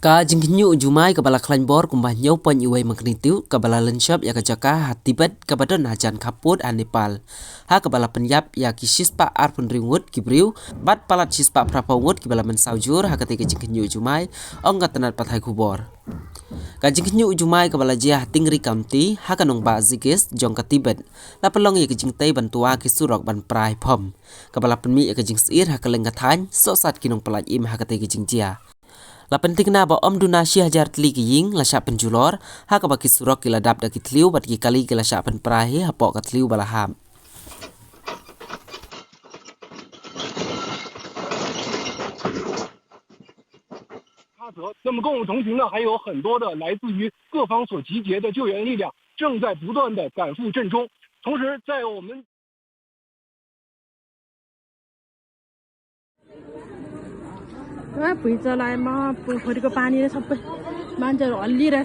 Ka jingkinyu jumai kabala klanbor kumbah nyau pan iwai magnitiu kabala lenshap ya kajaka hatibat kabada najan kaput a Nepal. Ha kabala penyap ya kisispa ar penringut kibriu bat palat sispa prapawut kibala mensaujur ha ketika jingkinyu jumai ong katanat pathai kubor. Ka jingkinyu jumai kabala jia tingri kamti ha kanong ba zikis jong katibet la pelong ya kejingtai bantua kisurok ban prai pom. Kabala penmi ya kejing sir ha kaleng kathan sosat kinong pelat im ha ketika jingjia. La penting na ba om duna syah jar tli kiying la sya penjulor ha ka baki surok kila dap da kitliu bat ki kali kila sya pen prahi ha pok katliu balaham. 那么跟我们同行呢，还有很多的来自于各方所集结的救援力量，正在不断的赶赴阵中。同时，在我们 Bây giờ lại mà phơi cái pani này sắp, mang cho nó ăn đi rồi.